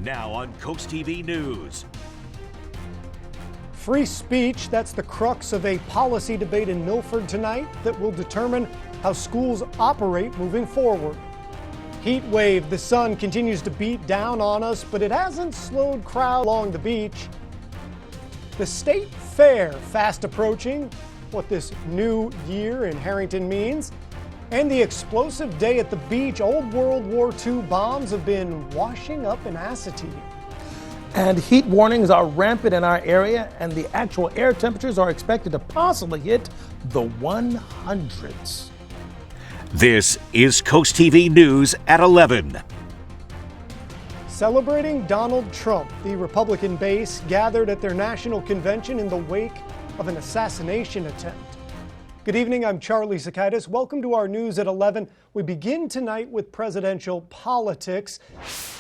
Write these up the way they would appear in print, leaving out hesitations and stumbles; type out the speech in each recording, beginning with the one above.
Now on CoastTV News. Free speech, that's the crux of a policy debate in Milford tonight that will determine how schools operate moving forward. Heat wave, the sun continues to beat down on us, but it hasn't slowed crowds along the beach. The state fair fast approaching, what this new year in Harrington means, and the explosive day at the beach. Old World War II bombs have been washing up in acetate. And heat warnings are rampant in our area, and the actual air temperatures are expected to possibly hit the 100s. This is CoastTV News at 11. Celebrating Donald Trump, the Republican base gathered at their national convention in the wake of an assassination attempt. Good evening, I'm Charlie Sakaitis. Welcome to our news at 11. We begin tonight with presidential politics.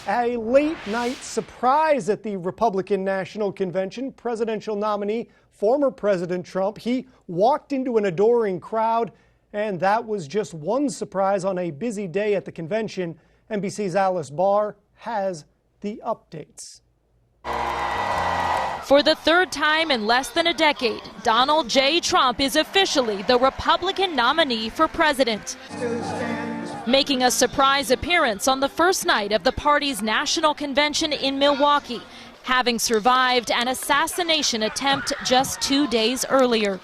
A late night surprise at the Republican National Convention. Presidential nominee, former President Trump, he walked into an adoring crowd, and that was just one surprise on a busy day at the convention. NBC's Alice Barr has the updates. For the third time in less than a decade, Donald J. Trump is officially the Republican nominee for president. Making a surprise appearance on the first night of the party's national convention in Milwaukee, having survived an assassination attempt just 2 days earlier.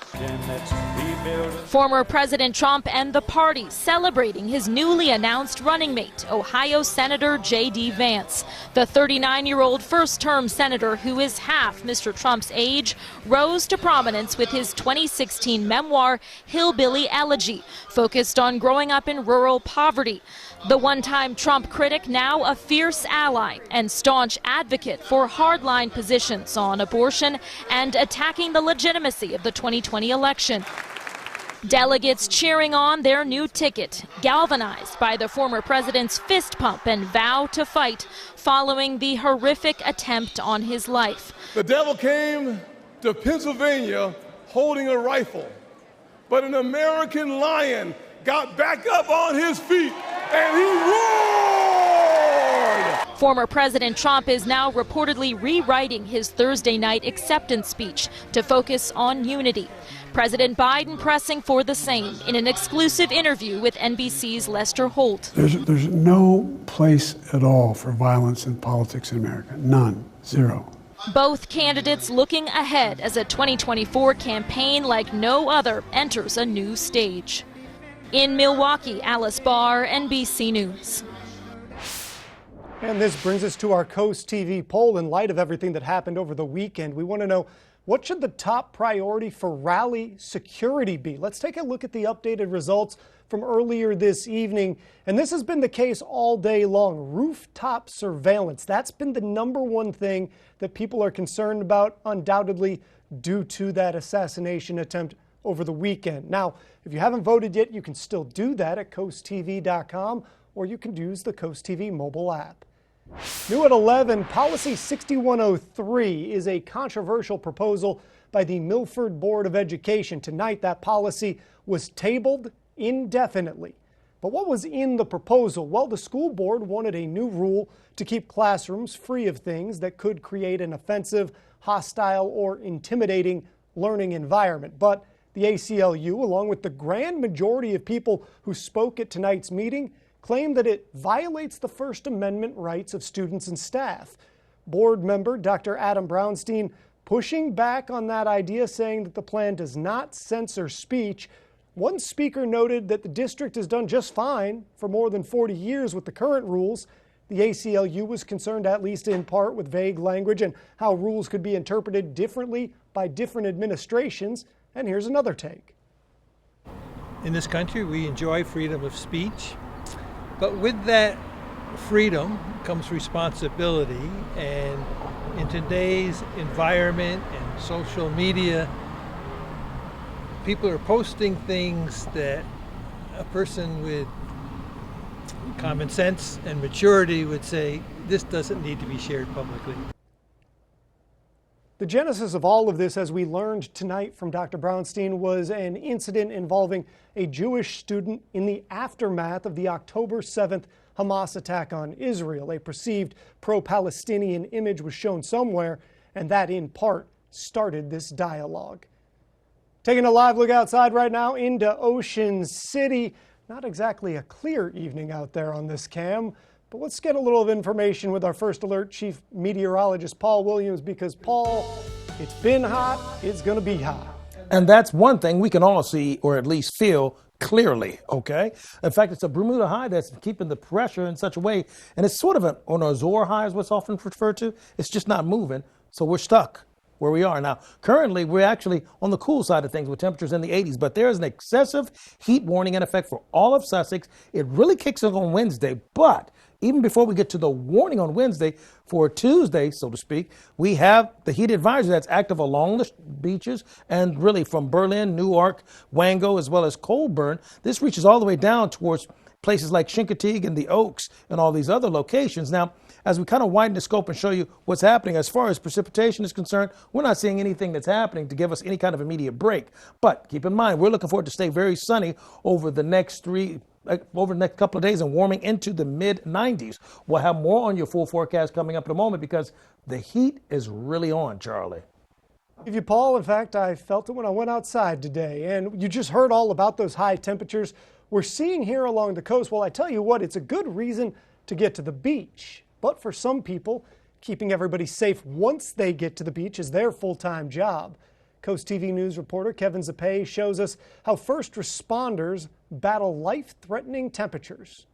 Former President Trump and the party celebrating his newly announced running mate, Ohio Senator J.D. Vance. The 39-year-old first-term senator, who is half Mr. Trump's age, rose to prominence with his 2016 memoir, Hillbilly Elegy, focused on growing up in rural poverty. The one-time Trump critic, now a fierce ally and staunch advocate for hardline positions on abortion and attacking the legitimacy of the 2020 election. Delegates cheering on their new ticket, galvanized by the former president's fist pump and vow to fight following the horrific attempt on his life. The devil came to Pennsylvania holding a rifle, but an American lion got back up on his feet and he roared! Former President Trump is now reportedly rewriting his Thursday night acceptance speech to focus on unity. President Biden pressing for the same in an exclusive interview with NBC's Lester Holt. There's no place at all for violence in politics in America. None. Zero. Both candidates looking ahead as a 2024 campaign like no other enters a new stage. In Milwaukee, Alice Barr, NBC News. And this brings us to our Coast TV poll. In light of everything that happened over the weekend, we want to know, what should the top priority for rally security be? Let's take a look at the updated results from earlier this evening. And this has been the case all day long. Rooftop surveillance. That's been the number one thing that people are concerned about, undoubtedly due to that assassination attempt over the weekend. Now, if you haven't voted yet, you can still do that at coasttv.com, or you can use the Coast TV mobile app. New at 11, Policy 6103 is a controversial proposal by the Milford Board of Education. Tonight, that policy was tabled indefinitely. But what was in the proposal? Well, the school board wanted a new rule to keep classrooms free of things that could create an offensive, hostile, or intimidating learning environment. But the ACLU, along with the grand majority of people who spoke at tonight's meeting, claimed that it violates the First Amendment rights of students and staff. Board member Dr. Adam Brownstein pushing back on that idea, saying that the plan does not censor speech. One speaker noted that the district has done just fine for more than 40 years with the current rules. The ACLU was concerned, at least in part, with vague language and how rules could be interpreted differently by different administrations. And here's another take. In this country, we enjoy freedom of speech. But with that freedom comes responsibility, and in today's environment and social media, people are posting things that a person with common sense and maturity would say, this doesn't need to be shared publicly. The genesis of all of this, as we learned tonight from Dr. Brownstein, was an incident involving a Jewish student in the aftermath of the October 7th Hamas attack on Israel. A perceived pro-Palestinian image was shown somewhere, and that in part started this dialogue. Taking a live look outside right now into Ocean City. Not exactly a clear evening out there on this cam, but let's get a little information with our First Alert Chief Meteorologist Paul Williams, because Paul, it's been hot, it's going to be hot. And that's one thing we can all see, or at least feel clearly, okay? In fact, it's a Bermuda high that's keeping the pressure in such a way, and it's sort of an Azor high is what's often referred to. It's just not moving, so we're stuck where we are now. Currently, we're actually on the cool side of things with temperatures in the 80s, but there is an excessive heat warning in effect for all of Sussex. It really kicks in on Wednesday, but even before we get to the warning on Wednesday, for Tuesday, so to speak, we have the heat advisory that's active along the beaches and really from Berlin, Newark, Wango, as well as Colburn. This reaches all the way down towards places like Chincoteague and the Oaks and all these other locations. Now, as we kind of widen the scope and show you what's happening as far as precipitation is concerned, we're not seeing anything that's happening to give us any kind of immediate break. But keep in mind, we're looking forward to stay very sunny over the next couple of days and warming into the mid-90s. We'll have more on your full forecast coming up in a moment because the heat is really on, Charlie. Give you, Paul. In fact, I felt it when I went outside today. And you just heard all about those high temperatures we're seeing here along the coast. Well, I tell you what, it's a good reason to get to the beach. But for some people, keeping everybody safe once they get to the beach is their full-time job. Coast TV News reporter Kevin Zappé shows us how first responders battle life-threatening temperatures.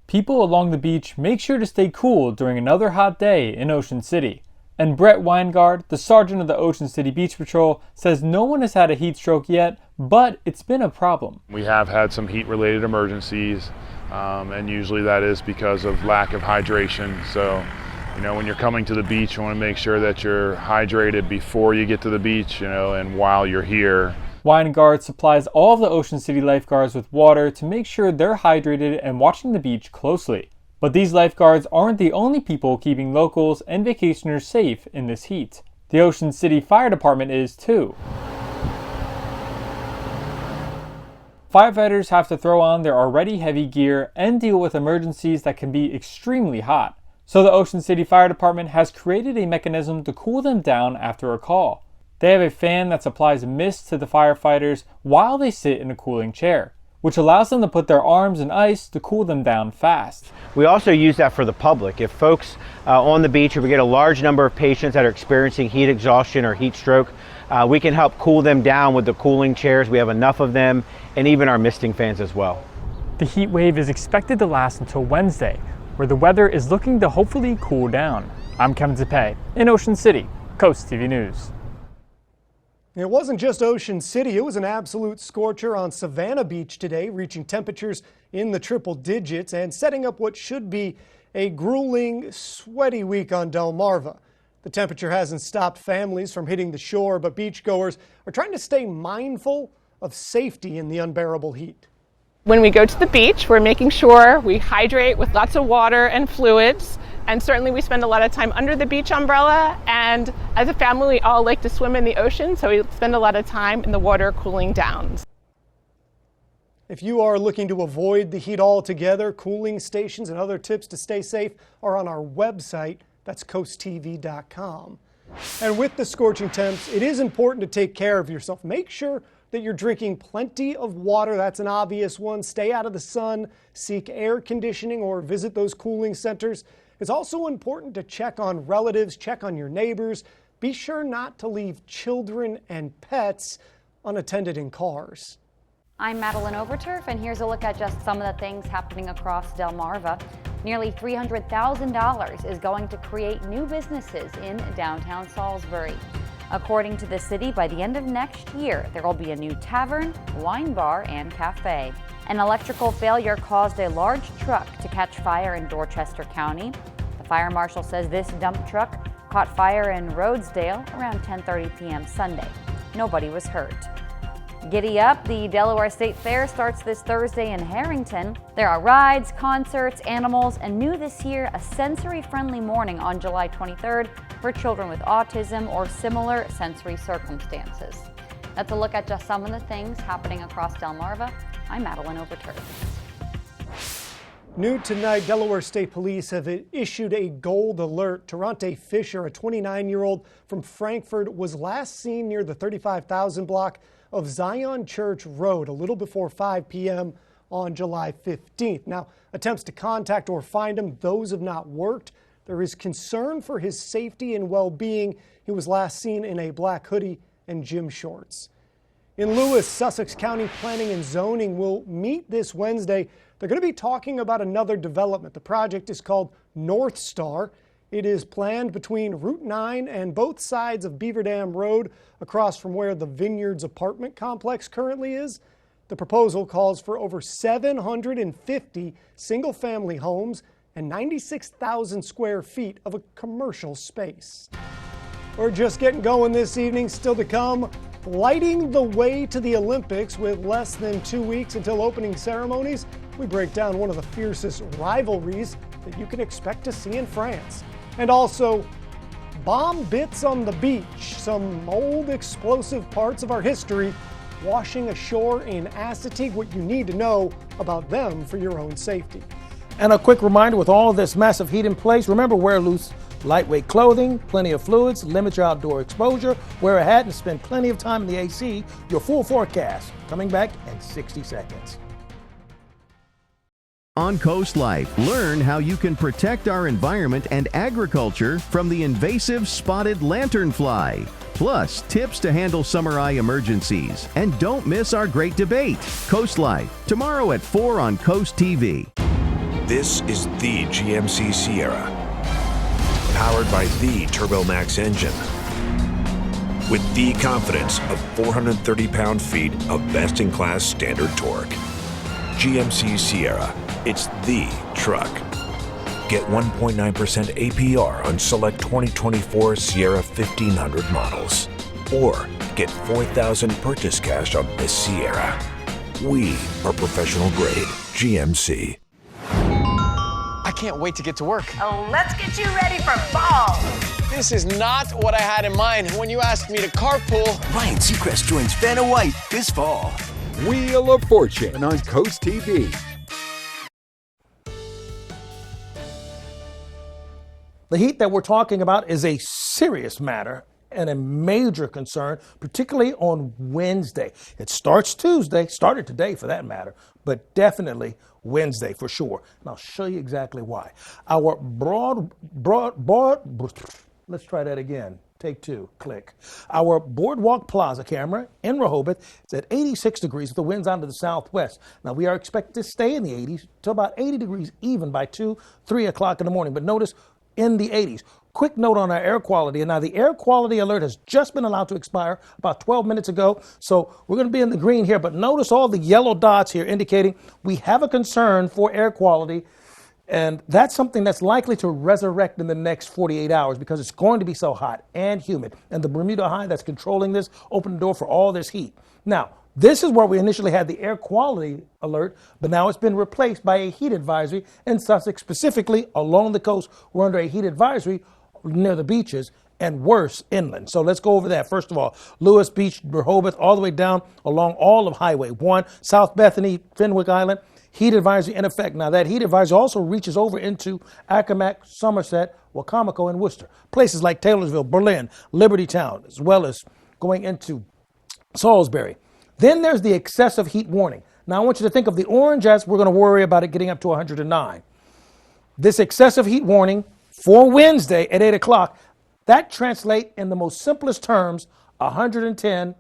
People along the beach make sure to stay cool during another hot day in Ocean City. And Brett Weingard, the sergeant of the Ocean City Beach Patrol, says no one has had a heat stroke yet, but it's been a problem. We have had some heat-related emergencies, and usually that is because of lack of hydration. So, when you're coming to the beach, you want to make sure that you're hydrated before you get to the beach, and while you're here. Weingard supplies all of the Ocean City lifeguards with water to make sure they're hydrated and watching the beach closely. But these lifeguards aren't the only people keeping locals and vacationers safe in this heat. The Ocean City Fire Department is too. Firefighters have to throw on their already heavy gear and deal with emergencies that can be extremely hot. So the Ocean City Fire Department has created a mechanism to cool them down after a call. They have a fan that supplies mist to the firefighters while they sit in a cooling chair, which allows them to put their arms in ice to cool them down fast. We also use that for the public. If folks on the beach, if we get a large number of patients that are experiencing heat exhaustion or heat stroke, we can help cool them down with the cooling chairs. We have enough of them, and even our misting fans as well. The heat wave is expected to last until Wednesday, where the weather is looking to hopefully cool down. I'm Kevin Zappé in Ocean City, Coast TV News. It wasn't just Ocean City, it was an absolute scorcher on Savannah Beach today, reaching temperatures in the triple digits and setting up what should be a grueling, sweaty week on Delmarva. The temperature hasn't stopped families from hitting the shore, but beachgoers are trying to stay mindful of safety in the unbearable heat. When we go to the beach, we're making sure we hydrate with lots of water and fluids. And certainly we spend a lot of time under the beach umbrella, and as a family we all like to swim in the ocean, so we spend a lot of time in the water cooling down. If you are looking to avoid the heat altogether, cooling stations and other tips to stay safe are on our website. That's coasttv.com. And with the scorching temps, it is important to take care of yourself. Make sure that you're drinking plenty of water. That's an obvious one. Stay out of the sun, seek air conditioning, or visit those cooling centers. It's also important to check on relatives, check on your neighbors. Be sure not to leave children and pets unattended in cars. I'm Madeline Overturf, and here's a look at just some of the things happening across Delmarva. Nearly $300,000 is going to create new businesses in downtown Salisbury. According to the city, by the end of next year, there will be a new tavern, wine bar, and cafe. An electrical failure caused a large truck to catch fire in Dorchester County. The fire marshal says this dump truck caught fire in Rhodesdale around 10:30 p.m. Sunday. Nobody was hurt. Giddy up, the Delaware State Fair starts this Thursday in Harrington. There are rides, concerts, animals, and new this year, a sensory-friendly morning on July 23rd for children with autism or similar sensory circumstances. That's a look at just some of the things happening across Delmarva. I'm Madeline Overturf. New tonight, Delaware State Police have issued a gold alert. Terante Fisher, a 29-year-old from Frankford, was last seen near the 35,000 block of Zion Church Road a little before 5 p.m. on July 15th. Now, attempts to contact or find him, those have not worked. There is concern for his safety and well-being. He was last seen in a black hoodie and gym shorts. In Lewis, Sussex County Planning and Zoning will meet this Wednesday. They're going to be talking about another development. The project is called North Star. It is planned between Route 9 and both sides of Beaver Dam Road, across from where the Vineyards apartment complex currently is. The proposal calls for over 750 single-family homes and 96,000 square feet of a commercial space. We're just getting going this evening. Still to come, lighting the way to the Olympics with less than 2 weeks until opening ceremonies. We break down one of the fiercest rivalries that you can expect to see in France. And also, bomb bits on the beach, some old explosive parts of our history washing ashore in Assateague, what you need to know about them for your own safety. And a quick reminder, with all this massive heat in place, remember, wear loose, lightweight clothing, plenty of fluids, limit your outdoor exposure, wear a hat, and spend plenty of time in the AC. Your full forecast coming back in 60 seconds. On Coast Life, learn how you can protect our environment and agriculture from the invasive spotted lanternfly. Plus, tips to handle summer eye emergencies. And don't miss our great debate. Coast Life, tomorrow at 4 on Coast TV. This is the GMC Sierra, powered by the TurboMax engine, with the confidence of 430 pound-feet of best-in-class standard torque. GMC Sierra, it's the truck. Get 1.9% APR on select 2024 Sierra 1500 models, or get $4,000 purchase cash on this Sierra. We are professional grade GMC. I can't wait to get to work. Oh, let's get you ready for fall. This is not what I had in mind when you asked me to carpool. Ryan Seacrest joins Vanna White this fall. Wheel of Fortune on Coast TV. The heat that we're talking about is a serious matter and a major concern, particularly on Wednesday. It starts Tuesday, started today for that matter, but definitely Wednesday for sure. And I'll show you exactly why. Our let's try that again. Take two, click. Our Boardwalk Plaza camera in Rehoboth is at 86 degrees with the winds out of the southwest. Now we are expected to stay in the 80s to about 80 degrees even by 2, 3 o'clock in the morning. But notice, in the 80s. Quick note on our air quality. And now the air quality alert has just been allowed to expire about 12 minutes ago. So we're going to be in the green here. But notice all the yellow dots here indicating we have a concern for air quality. And that's something that's likely to resurrect in the next 48 hours because it's going to be so hot and humid. And the Bermuda high that's controlling this opened the door for all this heat. Now, this is where we initially had the air quality alert, but now it's been replaced by a heat advisory in Sussex, specifically along the coast. We're under a heat advisory near the beaches and worse inland. So let's go over that. First of all, Lewis Beach, Rehoboth, all the way down along all of Highway 1, South Bethany, Fenwick Island, heat advisory in effect. Now that heat advisory also reaches over into Accomack, Somerset, Wacomico, and Worcester. Places like Taylorsville, Berlin, Liberty Town, as well as going into Salisbury. Then there's the excessive heat warning. Now I want you to think of the orange as we're going to worry about it getting up to 109. This excessive heat warning for Wednesday at 8 o'clock, that translates in the most simplest terms, 110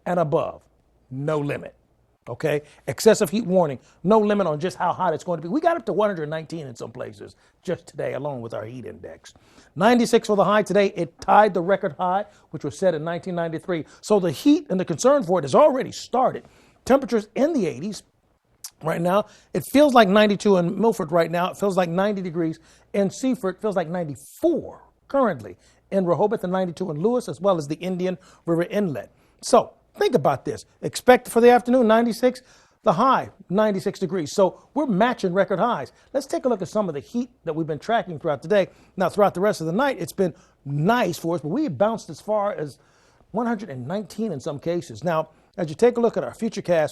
and above. No limit. Okay? Excessive heat warning. No limit on just how hot it's going to be. We got up to 119 in some places just today, along with our heat index. 96 for the high today. It tied the record high, which was set in 1993. So the heat and the concern for it has already started. Temperatures in the 80s right now. It feels like 92 in Milford right now. It feels like 90 degrees in Seaford. It feels like 94 currently in Rehoboth and 92 in Lewis, as well as the Indian River Inlet. So think about this. Expect for the afternoon, 96. The high, 96 degrees. So we're matching record highs. Let's take a look at some of the heat that we've been tracking throughout the day. Now, throughout the rest of the night, it's been nice for us, but we have bounced as far as 119 in some cases. Now, as you take a look at our futurecast,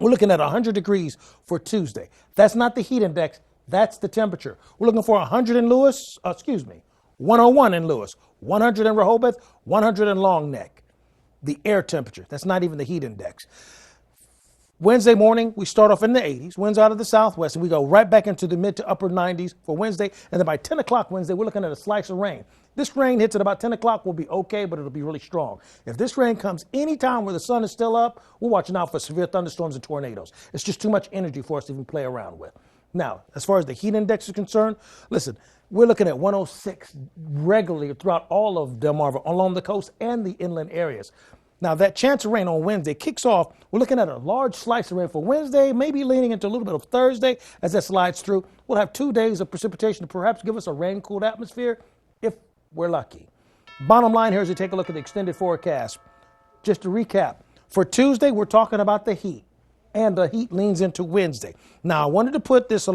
We're looking at 100 degrees for Tuesday. That's not the heat index. That's the temperature. We're looking for 100 in Lewis, 101 in Lewis, 100 in Rehoboth, 100 in Long Neck. The air temperature. That's not even the heat index. Wednesday morning, we start off in the 80s, winds out of the southwest, and we go right back into the mid to upper 90s for Wednesday. And then by 10 o'clock Wednesday, we're looking at a slice of rain. This rain hits at about 10 o'clock, will be okay, but it'll be really strong. If this rain comes anytime where the sun is still up, we're watching out for severe thunderstorms and tornadoes. It's just too much energy for us to even play around with. Now, as far as the heat index is concerned, listen, we're looking at 106 regularly throughout all of Delmarva, along the coast and the inland areas. Now, that chance of rain on Wednesday kicks off. We're looking at a large slice of rain for Wednesday, maybe leaning into a little bit of Thursday as that slides through. We'll have 2 days of precipitation to perhaps give us a rain-cooled atmosphere if we're lucky. Bottom line here is to take a look at the extended forecast. Just to recap, for Tuesday, we're talking about the heat, and the heat leans into Wednesday. Now, I wanted to put this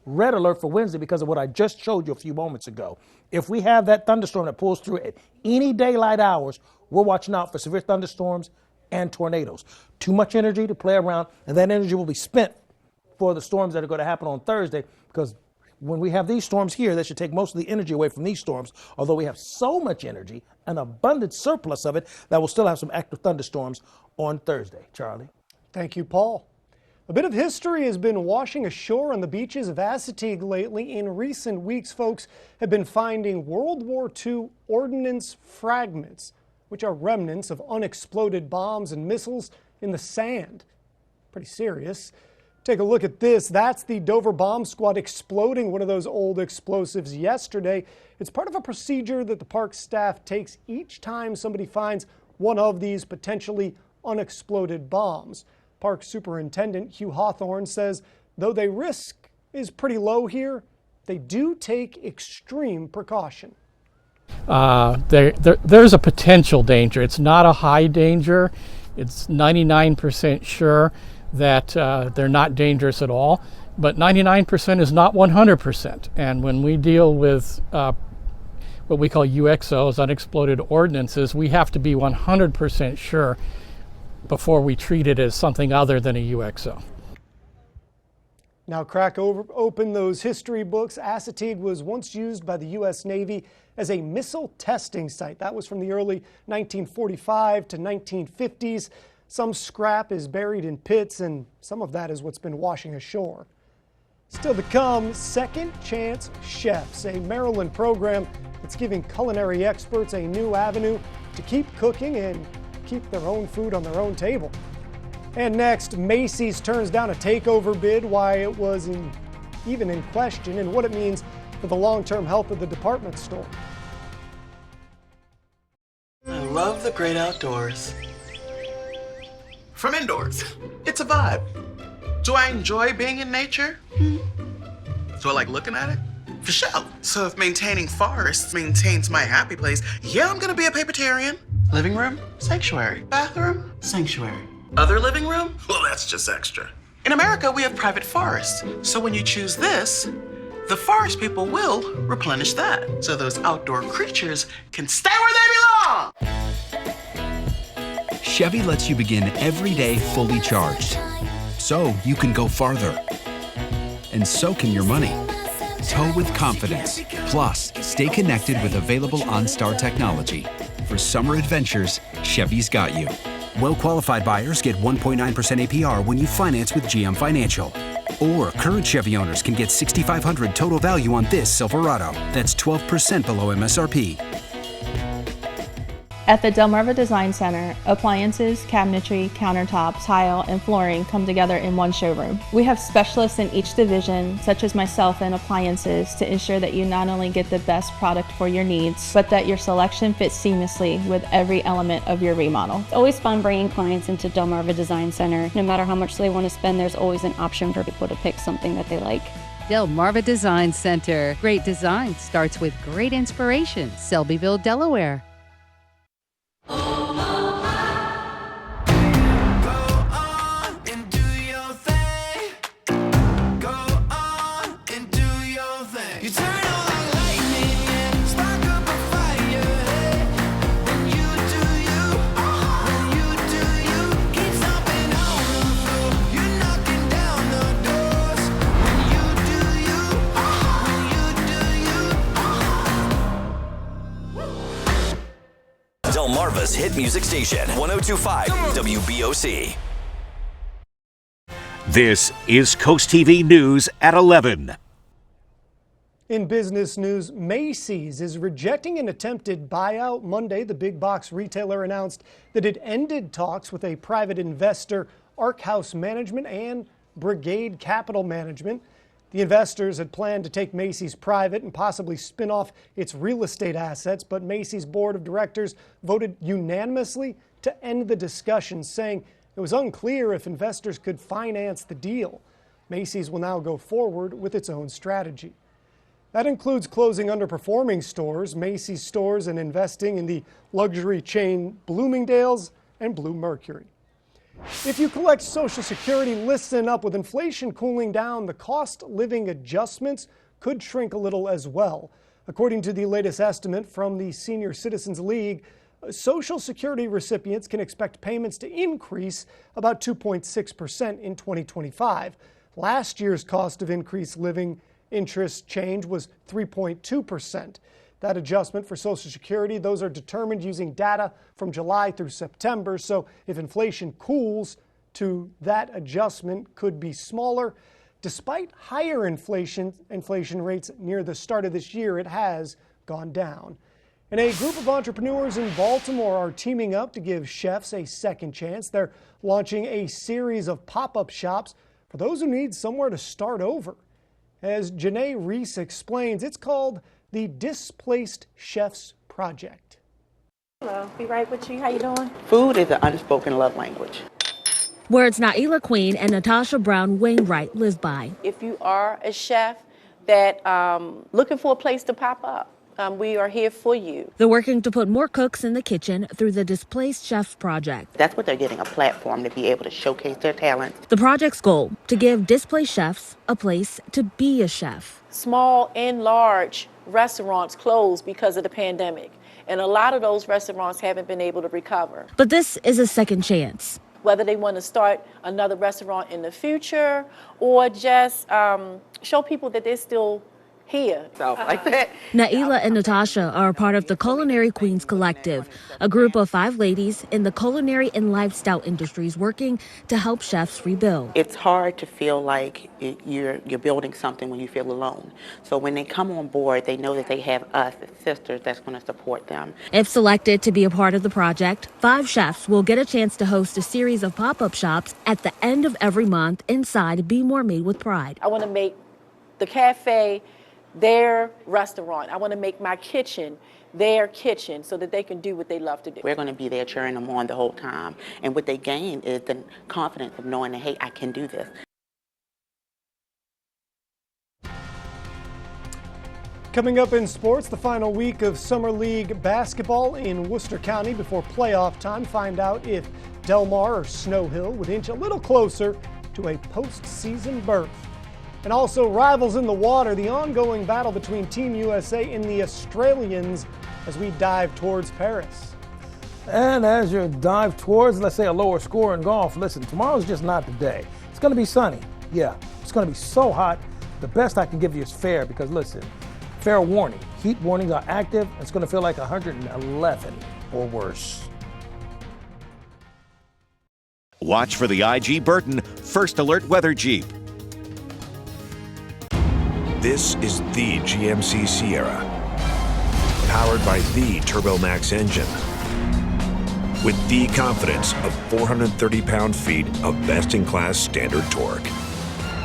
red alert for Wednesday because of what I just showed you a few moments ago. If we have that thunderstorm that pulls through at any daylight hours, we're watching out for severe thunderstorms and tornadoes. Too much energy to play around, and that energy will be spent for the storms that are going to happen on Thursday, because when we have these storms here, that should take most of the energy away from these storms, although we have so much energy, an abundant surplus of it, that we'll still have some active thunderstorms on Thursday. Charlie. Thank you, Paul. A bit of history has been washing ashore on the beaches of Assateague lately. In recent weeks, folks have been finding World War II ordnance fragments, which are remnants of unexploded bombs and missiles in the sand. Pretty serious. Take a look at this. That's the Dover Bomb Squad exploding one of those old explosives yesterday. It's part of a procedure that the park staff takes each time somebody finds one of these potentially unexploded bombs. Park Superintendent Hugh Hawthorne says though the risk is pretty low here, they do take extreme precaution. There's a potential danger. It's not a high danger. It's 99% sure that they're not dangerous at all, but 99% is not 100%. And when we deal with what we call UXOs, unexploded ordnances, we have to be 100% sure before we treat it as something other than a UXO. Now crack open those history books. Assateague was once used by the U.S. Navy as a missile testing site. That was from the early 1945 to 1950s. Some scrap is buried in pits, and some of that is what's been washing ashore. Still to come, Second Chance Chefs, a Maryland program that's giving culinary experts a new avenue to keep cooking and keep their own food on their own table. And next, Macy's turns down a takeover bid, why it was even in question, and what it means for the long-term health of the department store. I love the great outdoors. From indoors, it's a vibe. Do I enjoy being in nature? Do I like looking at it? For sure. So if maintaining forests maintains my happy place, yeah, I'm gonna be a papertarian. Living room, sanctuary. Bathroom, sanctuary. Other living room? Well, that's just extra. In America, we have private forests. So when you choose this, the forest people will replenish that. So those outdoor creatures can stay where they belong. Chevy lets you begin every day fully charged, so you can go farther. And so can your money. Tow with confidence. Plus, stay connected with available OnStar technology. For summer adventures, Chevy's got you. Well-qualified buyers get 1.9% APR when you finance with GM Financial. Or current Chevy owners can get $6,500 total value on this Silverado. That's 12% below MSRP. At the Delmarva Design Center, appliances, cabinetry, countertops, tile, and flooring come together in one showroom. We have specialists in each division, such as myself in appliances, to ensure that you not only get the best product for your needs, but that your selection fits seamlessly with every element of your remodel. It's always fun bringing clients into Delmarva Design Center. No matter how much they want to spend, there's always an option for people to pick something that they like. Delmarva Design Center. Great design starts with great inspiration. Selbyville, Delaware. Delmarva's hit music station, 102.5 WBOC. This is Coast TV News at 11. In business news, Macy's is rejecting an attempted buyout. Monday, the big box retailer announced that it ended talks with a private investor, Arc House Management and Brigade Capital Management. The investors had planned to take Macy's private and possibly spin off its real estate assets, but Macy's board of directors voted unanimously to end the discussions, saying it was unclear if investors could finance the deal. Macy's will now go forward with its own strategy. That includes closing underperforming stores, Macy's stores, and investing in the luxury chain Bloomingdale's and Bluemercury. If you collect Social Security, listen up. With inflation cooling down, the cost living adjustments could shrink a little as well. According to the latest estimate from the Senior Citizens League, Social Security recipients can expect payments to increase about 2.6% in 2025. Last year's cost of increased living interest change was 3.2%. That adjustment for Social Security, those are determined using data from July through September. So if inflation cools to that adjustment could be smaller. Despite higher inflation rates near the start of this year, it has gone down. And a group of entrepreneurs in Baltimore are teaming up to give chefs a second chance. They're launching a series of pop-up shops for those who need somewhere to start over. As Janae Reese explains, it's called the Displaced Chefs Project. Hello, be right with you. How you doing? Food is an unspoken love language. Words Naila Queen and Natasha Brown Wainwright live by. If you are a chef that looking for a place to pop up, we are here for you. They're working to put more cooks in the kitchen through the Displaced Chefs Project. That's what they're getting, a platform to be able to showcase their talents. The project's goal, to give displaced chefs a place to be a chef. Small and large restaurants closed because of the pandemic, and a lot of those restaurants haven't been able to recover. But this is a second chance. Whether they want to start another restaurant in the future or just show people that they're still here. Like that. Naila and Natasha are a part of the Culinary Queens Collective, a group of 5 ladies in the culinary and lifestyle industries working to help chefs rebuild. It's hard to feel like you're building something when you feel alone. So when they come on board, they know that they have us as sisters that's going to support them. If selected to be a part of the project, 5 chefs will get a chance to host a series of pop-up shops at the end of every month inside Be More Made with Pride. I want to make the cafe their restaurant. I want to make my kitchen their kitchen so that they can do what they love to do. We're going to be there cheering them on the whole time. And what they gain is the confidence of knowing that, hey, I can do this. Coming up in sports, the final week of Summer League basketball in Worcester County before playoff time. Find out if Delmar or Snow Hill would inch a little closer to a postseason berth. And also rivals in the water, the ongoing battle between Team USA and the Australians as we dive towards Paris. And as you dive towards, let's say, a lower score in golf, listen, tomorrow's just not the day. It's going to be sunny. Yeah, it's going to be so hot. The best I can give you is fair because, listen, fair warning. Heat warnings are active. It's going to feel like 111 or worse. Watch for the IG Burton First Alert Weather Jeep. This is the GMC Sierra, powered by the TurboMax engine, with the confidence of 430 pound-feet of best-in-class standard torque.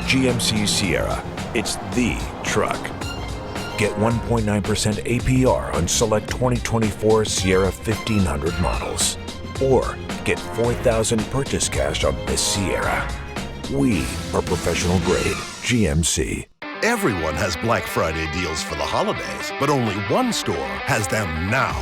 GMC Sierra, it's the truck. Get 1.9% APR on select 2024 Sierra 1500 models, or get $4,000 purchase cash on this Sierra. We are professional grade GMC. Everyone has Black Friday deals for the holidays, but only one store has them now.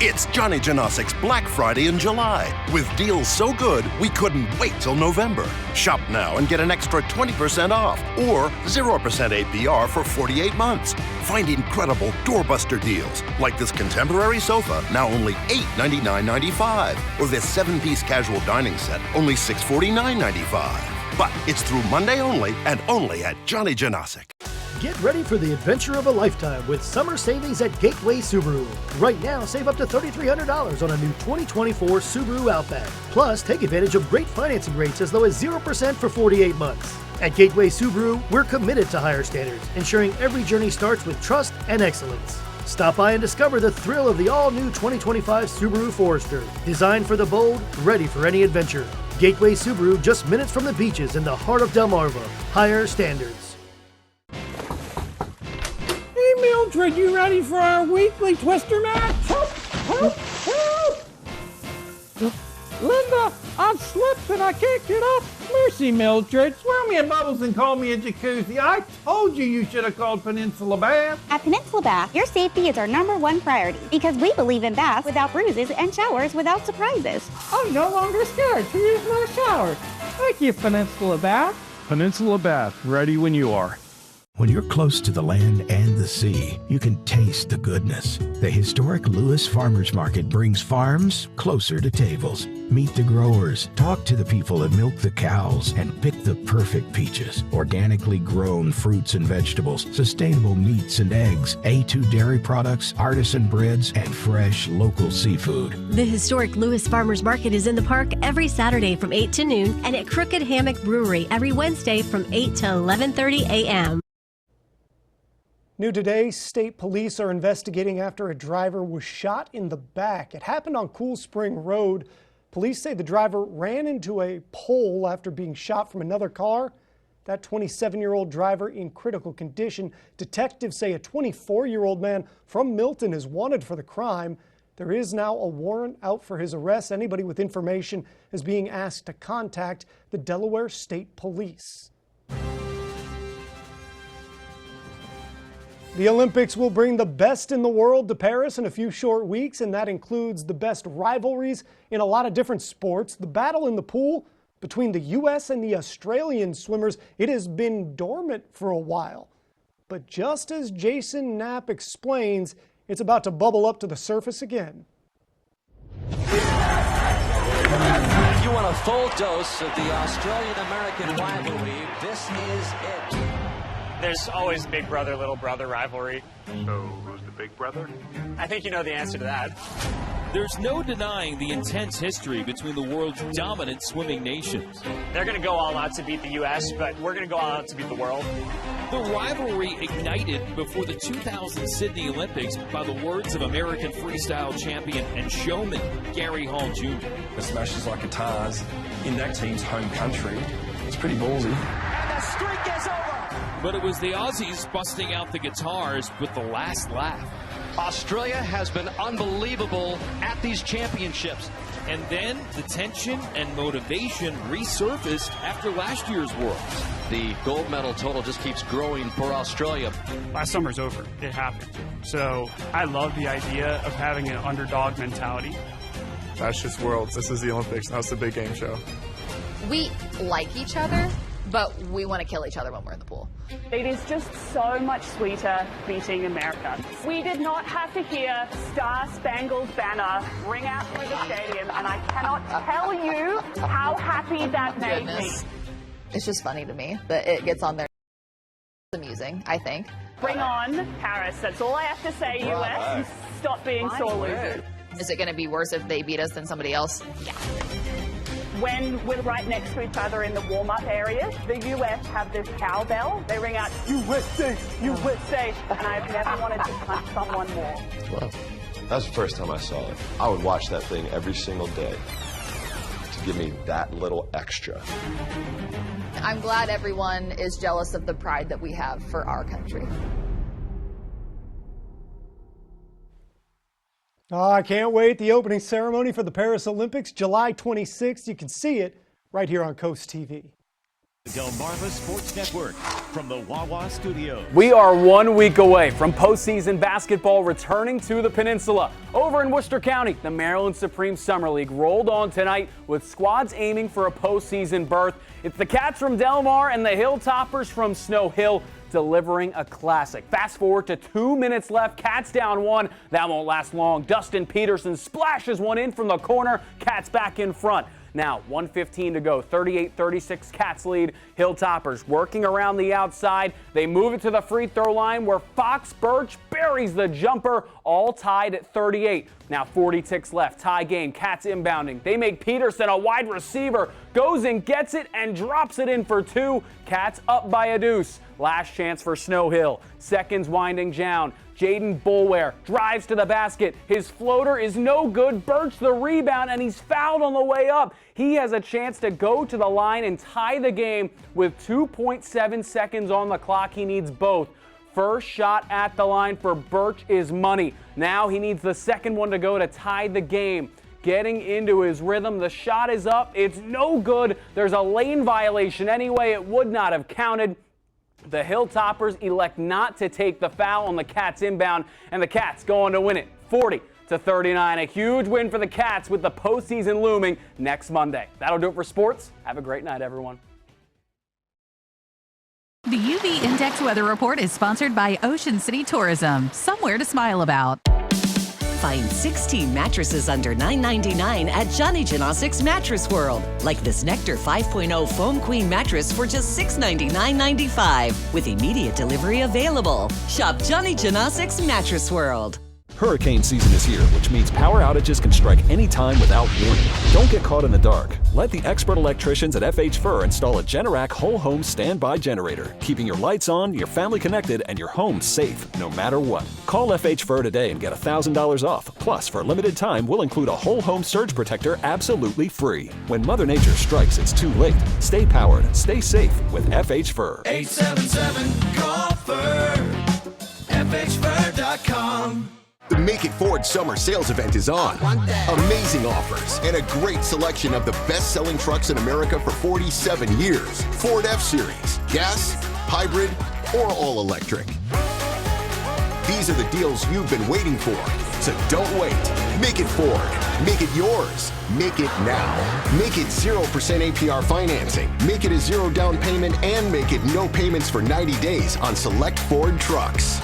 It's Johnny Janosic's Black Friday in July, with deals so good we couldn't wait till November. Shop now and get an extra 20% off, or 0% APR for 48 months. Find incredible doorbuster deals, like this contemporary sofa, now only $899.95, or this 7-piece casual dining set, only $649.95. But it's through Monday only, and only at Johnny Janosic. Get ready for the adventure of a lifetime with summer savings at Gateway Subaru. Right now, save up to $3,300 on a new 2024 Subaru Outback. Plus, take advantage of great financing rates as low as 0% for 48 months. At Gateway Subaru, we're committed to higher standards, ensuring every journey starts with trust and excellence. Stop by and discover the thrill of the all-new 2025 Subaru Forester. Designed for the bold, ready for any adventure. Gateway Subaru, just minutes from the beaches in the heart of Delmarva. Higher standards. Hey, Mildred, you ready for our weekly Twister match? Help! Help! Help! Linda, I've slipped and I can't get up. Mercy, Mildred. Swirl me in bubbles and call me a jacuzzi. I told you should have called Peninsula Bath. At Peninsula Bath, your safety is our #1 priority because we believe in baths without bruises and showers without surprises. I'm no longer scared to use my shower. Thank you, Peninsula Bath. Peninsula Bath, ready when you are. When you're close to the land and the sea, you can taste the goodness. The historic Lewis Farmers Market brings farms closer to tables. Meet the growers, talk to the people that milk the cows, and pick the perfect peaches. Organically grown fruits and vegetables, sustainable meats and eggs, A2 dairy products, artisan breads, and fresh local seafood. The historic Lewis Farmers Market is in the park every Saturday from 8 to noon and at Crooked Hammock Brewery every Wednesday from 8 to 11:30 a.m. New today, state police are investigating after a driver was shot in the back. It happened on Cool Spring Road. Police say the driver ran into a pole after being shot from another car. That 27-year-old driver in critical condition. Detectives say a 24-year-old man from Milton is wanted for the crime. There is now a warrant out for his arrest. Anybody with information is being asked to contact the Delaware State Police. The Olympics will bring the best in the world to Paris in a few short weeks, and that includes the best rivalries in a lot of different sports. The battle in the pool between the U.S. and the Australian swimmers, it has been dormant for a while. But just as Jason Knapp explains, it's about to bubble up to the surface again. If you want a full dose of the Australian-American rivalry, this is it. There's always big brother, little brother rivalry. So, who's the big brother? I think you know the answer to that. There's no denying the intense history between the world's dominant swimming nations. They're going to go all out to beat the U.S., but we're going to go all out to beat the world. The rivalry ignited before the 2000 Sydney Olympics by the words of American freestyle champion and showman Gary Hall Jr. The smashes like guitars in that team's home country. It's pretty ballsy. And the streak is over! But it was the Aussies busting out the guitars with the last laugh. Australia has been unbelievable at these championships. And then the tension and motivation resurfaced after last year's Worlds. The gold medal total just keeps growing for Australia. Last summer's over. It happened. So I love the idea of having an underdog mentality. That's just Worlds. This is the Olympics. That's the big game show. We like each other, but we want to kill each other when we're in the pool. It is just so much sweeter beating America. We did not have to hear Star Spangled Banner ring out through the stadium, and I cannot tell you how happy that made me. It's just funny to me that it gets on there. It's amusing, I think. Bring on Paris. That's all I have to say, US, and stop being sore losers. Is it going to be worse if they beat us than somebody else? Yeah. When we're right next to each other in the warm-up areas, the US have this cowbell. They ring out, USA, USA, and I've never wanted to punch someone more. Wow. That was the first time I saw it. I would watch that thing every single day to give me that little extra. I'm glad everyone is jealous of the pride that we have for our country. Oh, I can't wait. The opening ceremony for the Paris Olympics, July 26th. You can see it right here on Coast TV. Delmarva Sports Network from the Wawa Studios. We are 1 week away from postseason basketball returning to the peninsula. Over in Worcester County, the Maryland Supreme Summer League rolled on tonight with squads aiming for a postseason berth. It's the Cats from Del Mar and the Hilltoppers from Snow Hill delivering a classic. Fast forward to 2 minutes left. Cats down one. That won't last long. Dustin Peterson splashes one in from the corner. Cats back in front. Now 1:15 to go, 38-36 Cats lead. Hilltoppers working around the outside. They move it to the free throw line where Fox Birch buries the jumper, all tied at 38. Now 40 ticks left, tie game, Cats inbounding. They make Peterson a wide receiver, goes and gets it and drops it in for two. Cats up by a deuce. Last chance for Snow Hill. Seconds winding down. Jaden Boulware drives to the basket. His floater is no good. Birch the rebound, and he's fouled on the way up. He has a chance to go to the line and tie the game with 2.7 seconds on the clock. He needs both. First shot at the line for Birch is money. Now he needs the second one to go to tie the game. Getting into his rhythm, the shot is up. It's no good. There's a lane violation anyway. It would not have counted. The Hilltoppers elect not to take the foul on the Cats inbound, and the Cats go on to win it 40-39. A huge win for the Cats with the postseason looming next Monday. That'll do it for sports. Have a great night, everyone. The UV Index Weather Report is sponsored by Ocean City Tourism. Somewhere to smile about. Find 16 mattresses under $9.99 at Johnny Janosick's Mattress World. Like this Nectar 5.0 Foam Queen mattress for just $699.95 with immediate delivery available. Shop Johnny Janosick's Mattress World. Hurricane season is here, which means power outages can strike anytime without warning. Don't get caught in the dark. Let the expert electricians at FH Fur install a Generac whole home standby generator, keeping your lights on, your family connected, and your home safe no matter what. Call FH Fur today and get $1,000 off. Plus, for a limited time, we'll include a whole home surge protector absolutely free. When Mother Nature strikes, it's too late. Stay powered, stay safe with FH Fur. 877-CALL-FUR. FHFur.com. The Make It Ford Summer Sales Event is on. Amazing offers and a great selection of the best-selling trucks in America for 47 years. Ford F-Series, gas, hybrid, or all-electric. These are the deals you've been waiting for. So don't wait. Make it Ford. Make it yours. Make it now. Make it 0% APR financing. Make it a zero down payment and make it no payments for 90 days on select Ford trucks.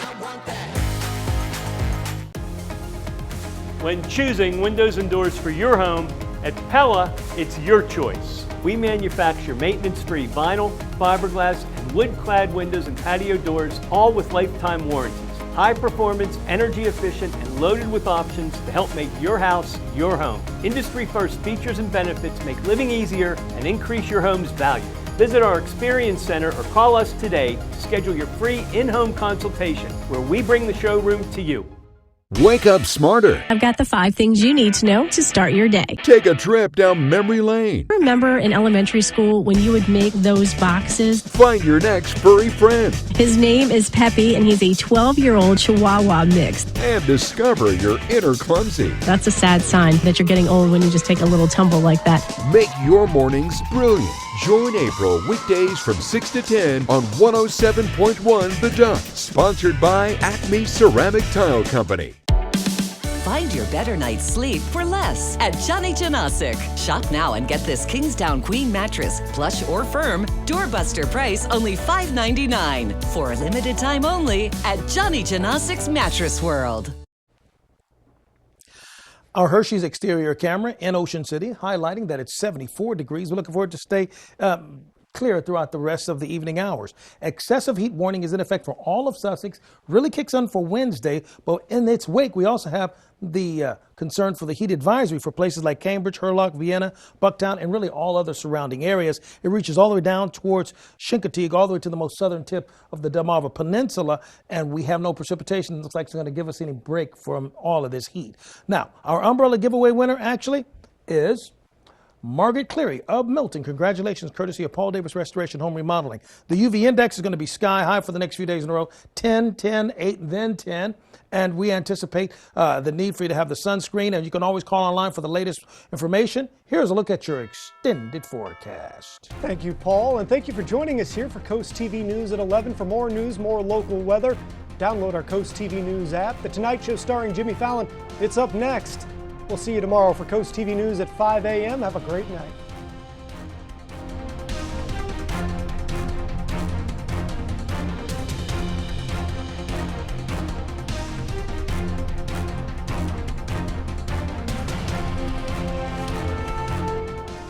When choosing windows and doors for your home, at Pella, it's your choice. We manufacture maintenance-free vinyl, fiberglass, and wood-clad windows and patio doors, all with lifetime warranties. High performance, energy efficient, and loaded with options to help make your house your home. Industry-first features and benefits make living easier and increase your home's value. Visit our Experience Center or call us today to schedule your free in-home consultation, where we bring the showroom to you. Wake up smarter. I've got the 5 things you need to know to start your day. Take a trip down memory lane. Remember in elementary school when you would make those boxes? Find your next furry friend. His name is Peppy, and he's a 12-year-old Chihuahua mix. And discover your inner clumsy. That's a sad sign that you're getting old when you just take a little tumble like that. Make your mornings brilliant. Join April weekdays from 6 to 10 on 107.1 The Jump. Sponsored by Acme Ceramic Tile Company. Find your better night's sleep for less at Johnny Janosick. Shop now and get this Kingsdown Queen mattress, plush or firm, doorbuster price only $5.99. For a limited time only at Johnny Janosick's Mattress World. Our Hershey's exterior camera in Ocean City highlighting that it's 74 degrees. We're looking forward to stay clear throughout the rest of the evening hours. Excessive heat warning is in effect for all of Sussex. Really kicks on for Wednesday, but in its wake, we also have the concern for the heat advisory for places like Cambridge, Hurlock, Vienna, Bucktown, and really all other surrounding areas. It reaches all the way down towards Chincoteague, all the way to the most southern tip of the Delmarva Peninsula, and we have no precipitation. It looks like it's going to give us any break from all of this heat. Now, our umbrella giveaway winner actually is Margaret Cleary of Milton. Congratulations, courtesy of Paul Davis Restoration Home Remodeling. The UV index is going to be sky high for the next few days in a row, 10, 10, 8, and then 10. And we anticipate the need for you to have the sunscreen, and you can always call online for the latest information. Here's a look at your extended forecast. Thank you, Paul, and thank you for joining us here for Coast TV News at 11. For more news, more local weather, download our Coast TV News app. The Tonight Show starring Jimmy Fallon, it's up next. We'll see you tomorrow for Coast TV News at 5 a.m. Have a great night.